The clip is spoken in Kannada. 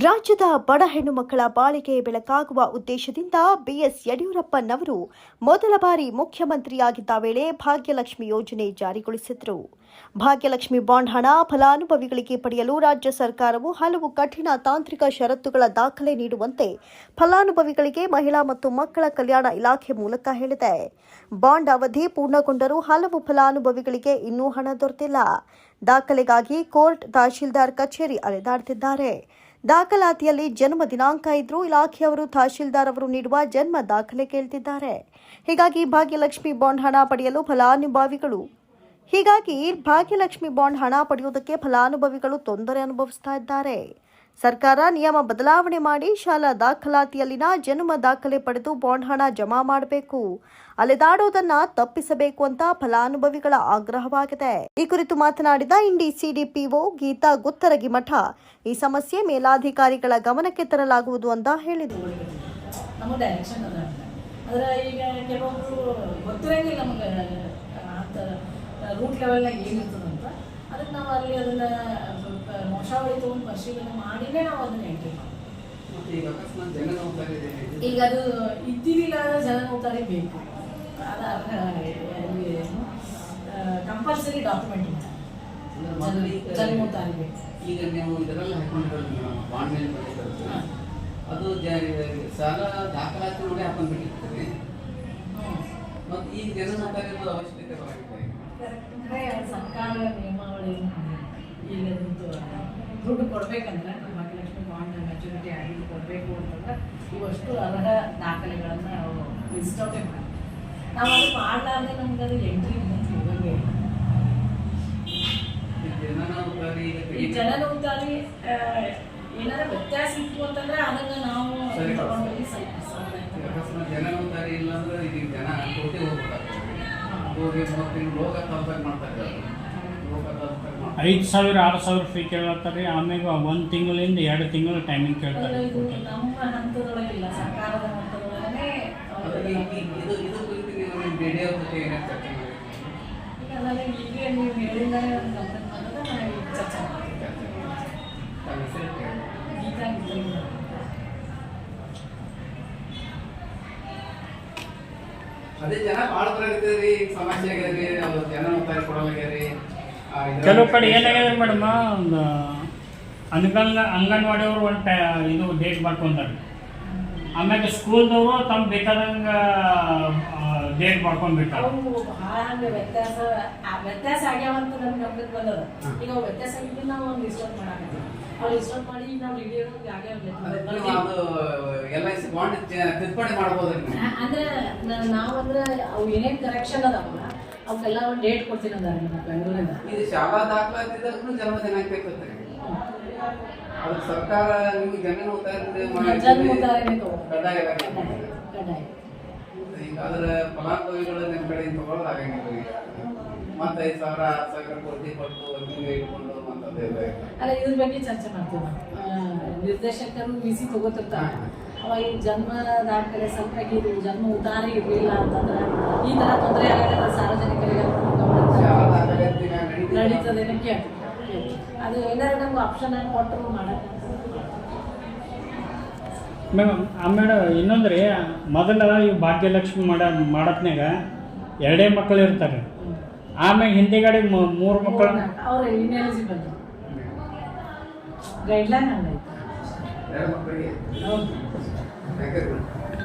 ರಾಜ್ಯದ ಬಡ ಹೆಣ್ಣು ಮಕ್ಕಳ ಬಾಳಿಗೆ ಬೆಳಕಾಗುವ ಉದ್ದೇಶದಿಂದ ಬಿಎಸ್ ಯಡಿಯೂರಪ್ಪನವರು ಮೊದಲ ಬಾರಿ ಮುಖ್ಯಮಂತ್ರಿಯಾಗಿದ್ದ ವೇಳೆ ಭಾಗ್ಯಲಕ್ಷ್ಮಿ ಯೋಜನೆ ಜಾರಿಗೊಳಿಸಿದರು. ಭಾಗ್ಯಲಕ್ಷ್ಮಿ ಬಾಂಡ್ ಹಣ ಫಲಾನುಭವಿಗಳಿಗೆ ಪಡೆಯಲು ರಾಜ್ಯ ಸರ್ಕಾರವು ಹಲವು ಕಠಿಣ ತಾಂತ್ರಿಕ ಷರತ್ತುಗಳ ದಾಖಲೆ ನೀಡುವಂತೆ ಫಲಾನುಭವಿಗಳಿಗೆ ಮಹಿಳಾ ಮತ್ತು ಮಕ್ಕಳ ಕಲ್ಯಾಣ ಇಲಾಖೆ ಮೂಲಕ ಹೇಳಿದೆ. ಬಾಂಡ್ ಅವಧಿ ಪೂರ್ಣಗೊಂಡರೂ ಹಲವು ಫಲಾನುಭವಿಗಳಿಗೆ ಇನ್ನೂ ಹಣ ದೊರೆತಿಲ್ಲ. ದಾಖಲೆಗಾಗಿ ಕೋರ್ಟ್, ತಹಶೀಲ್ದಾರ್ ಕಚೇರಿ ಅಲೆದಾಡುತ್ತಿದ್ದಾರೆ. ದಾಖಲಾತಿಯಲ್ಲಿ ಜನ್ಮ ದಿನಾಂಕ ಇದ್ರೂ ಇಲಾಖೆಯವರು ತಹಶೀಲ್ದಾರ್ ಅವರು ನೀಡುವ ಜನ್ಮ ದಾಖಲೆ ಕೇಳ್ತಿದ್ದಾರೆ. ಹೀಗಾಗಿ ಭಾಗ್ಯಲಕ್ಷ್ಮಿ ಬಾಂಡ್ ಹಣ ಪಡೆಯಲು ಫಲಾನುಭವಿಗಳು ತೊಂದರೆ ಅನುಭವಿಸ್ತಾ ಇದ್ದಾರೆ. ಸರ್ಕಾರ ನಿಯಮ ಬದಲಾವಣೆ ಮಾಡಿ ಶಾಲಾ ದಾಖಲಾತಿಯಲ್ಲಿನ ಜನ್ಮ ದಾಖಲೆ ಪಡೆದು ಬಾಂಡ್ ಹಣ ಜಮಾ ಮಾಡಬೇಕು, ಅಲೆದಾಡುವುದನ್ನು ತಪ್ಪಿಸಬೇಕು ಅಂತ ಫಲಾನುಭವಿಗಳ ಆಗ್ರಹವಾಗಿದೆ. ಈ ಕುರಿತು ಮಾತನಾಡಿದ ಇಂಡಿ ಸಿಡಿಪಿಒ ಗೀತಾ ಗುತ್ತರಗಿಮಠ, ಈ ಸಮಸ್ಯೆ ಮೇಲಾಧಿಕಾರಿಗಳ ಗಮನಕ್ಕೆ ತರಲಾಗುವುದು ಅಂತ ಹೇಳಿದರು. ಅದಕ್ಕೆ ನಾವು ಅಲ್ಲಿ ಅದನ್ನ ಮೋಶಾವಳಿ ತಗೊಂಡು ಪರಿಶೀಲನೆ ಮಾಡಿನೇ ನಾವು ಅದನ್ನ ಎಂಟ್ರಿ ಮಾಡ್ತೀವಿ. ಈಗ ಅದು ಇದ್ದಿಲ್ಲ ಜನ ನೋಡ್ತಾರೆ ಬೇಕು, ಕಂಪಲ್ಸರಿ ಡಾಕ್ಯುಮೆಂಟ್ ಜನ ನೋಡ್ತಾರೆ ಬೇಕು. ಈಗ ನೀವು ಇದರಲ್ಲಿ ಬಾಂಡ್ ಮೇಲೆ ಬಂದಿರ್ತಾರೆ, ಅದು ಸಾಲ ದಾಖಲಾತಿ ನೋಡಿ ಹಾಕೊಂಡ್ಬಿಟ್ಟಿರ್ತಾರೆ. ಮತ್ತು ಈಗ ಜನ ನೋಡ್ತಾರೆ ಅವಶ್ಯಕತೆ ಸರ್ಕಾರದ ನಿಯಮಾವಳಿ ಈಗ ದುಡ್ಡು ಕೊಡ್ಬೇಕಂದ್ರೆ ಭಾಗ್ಯಲಕ್ಷ್ಮಿ ಬಾಂಡ್ ಮೆಚುರಿಟಿ ಆಗಿ ಕೊಡಬೇಕು ಅಂತಂದ್ರೆ ಇವಷ್ಟು ಅರ್ಹ ದಾಖಲೆಗಳನ್ನು ನಾವು ಲಿಸ್ಟೌಟೇ ಮಾಡಿ ನಾವು ಅದು ಮಾಡಲಾರ್ದೆ ನಮ್ಗೆ ಅದು ಎಂಟ್ರಿ ಮುಂದೆ ಹೋಗಂಗೆ ಇಲ್ಲ. ಈ ಜನನೋಂದಾರಿ ಏನಾರ ವ್ಯತ್ಯಾಸ ಇತ್ತು ಅಂತಂದ್ರೆ ಅದನ್ನ ನಾವು ತಗೊಂಡೋಗಿ ಜನನೋಂದಾರಿ ಇಲ್ಲ ಅಂದ್ರೆ ಈಗ ಜನ ಕೊಟ್ಟೆ ಹೋಗ್ಬೇಕಾಗ್ತದೆ. 5,000 6,000 ಫೀ ಕೇಳ್ತಾರೆ. ಆಮೇಲೆ 1 ತಿಂಗಳಿಂದ 2 ತಿಂಗಳು ಟೈಮಿಂಗ್ ಕೇಳ್ತಾರೆ. ನಮ್ಮ ಹಂತದೊಳಗಿಲ್ಲ, ಸರ್ಕಾರದ ಹಂತದೊಳಗನೆ ಈಗ ನೀವು ಹೇಳಿದ್ದಾರೆ ಚರ್ಚೆ ಅದೇ ಜನ ಭಾಳ ಬರಾಕತ್ತೀರಿ, ಸಮಸ್ಯೆ ಆಗ್ಯದ್ರಿ, ಜನ ನೋಡ್ತಾರೆ ಕೊಡಲಾಗ್ಯಾರಿ. ಕೆಲವು ಕಡೆ ಏನಾಗ್ಯದ ಮೇಡಮ್, ಅಂಗನವಾಡಿ ಅವರು ಇದು ಡೇಟ್ ಮಾಡ್ಕೊಂತಾರೆ. ಆಮೇಲೆ ಸ್ಕೂಲ್ದವರು ತಮ್ಮ ಬೇಕಾದಂಗೆ ಡೇಟ್ ಮಾಡ್ಕೊಂಡ್ಬಿಟ್ಟಾರೆ. ವ್ಯತ್ಯಾಸ ಆಗ್ಯಾವಂತ ನಮ್ಗೆ ಗಮನಕ್ಕೆ ಬಂದದ. ಈಗ ವ್ಯತ್ಯಾಸ ಆಗಿದ್ದು ನಾವು ಒಂದು ಲಿಸ್ಟ್ ಮಾಡಾಕತ್ತೀವಿ. ಅವ್ರು ಲಿಸ್ಟ್ ಮಾಡಿ ನಾವು ಅಂದ್ರೆ ನಾವಂದ್ರೆ ಅವು ಏನೇನು ಕರೆಕ್ಷನ್ ಅದಾವಲ್ಲ ಅವಕ್ಕೆಲ್ಲ ಒಂದು ಡೇಟ್ ಕೊಡ್ತೀನಿ ಅಂದಾರೆ ನಮ್ಮ ಬೆಂಗಳೂರಿಂದ. ಇದು ಶಾಲಾ ದಾಖಲಾತಿಗೂ ಜನ್ಮ ದಿನಾಂಕ ಇರ್ತದೆ. ಅದು ಸರ್ಕಾರ ನಿಮ್ಗೆ ಈಗ ಅದರ ಫಲಾನುಭವಿಗಳು ನಿಮ್ಮ ಕಡೆ ತಗೊಳ್ಳೋದು ಆಗಂಗಿಲ್ಲ. ಮತ್ತೆ 5,000 6,000 ಕೊಟ್ಟು ಇಟ್ಕೊಂಡು ಅಲ್ಲ, ಇದ್ರ ಬಗ್ಗೆ ಚರ್ಚೆ ಮಾಡ್ತೀವಿ ನಾವು. ನಿರ್ದೇಶಕರು ಬಿಸಿ ತಗೋತಿರ್ತಾರೆ. ಅವಾಗ ಈ ಜನ್ಮ ದಾಖಲೆ ಸ್ವಲ್ಪ ಇದು ಜನ್ಮ ಉದಾರಿ ಇರಲಿಲ್ಲ ಅಂತಂದ್ರೆ ಈ ಥರ ತೊಂದರೆ ಆಗತ್ತೆ ಸಾರ್ವಜನಿಕರಿಗೆ ನಡೀತದೇನೆ ಕೇಳ್ತೀವಿ. ಅದು ಏನಾದ್ರು ನಮ್ಗೆ ಆಪ್ಷನ್ ಆಗಿ ಕೊಟ್ಟರು ಮಾಡಕ್ಕೆ. ಆಮೇಲೆ ಇನ್ನೊಂದ್ರಿ, ಮೊದಲ ಈ ಭಾಗ್ಯಲಕ್ಷ್ಮಿ ಮಾಡತ್ನಾಗ 2 ಮಕ್ಕಳು ಇರ್ತಾರೆ. ಆಮೇಲೆ ಹಿಂದೆಗಡೆ 3 ಮಕ್ಕಳು ಅವ್ರು ಇನ್ಎಲಿಜಿಬಲ್ ಗೈಡ್ಲೈನ್ ಹಂಗೈತೆ.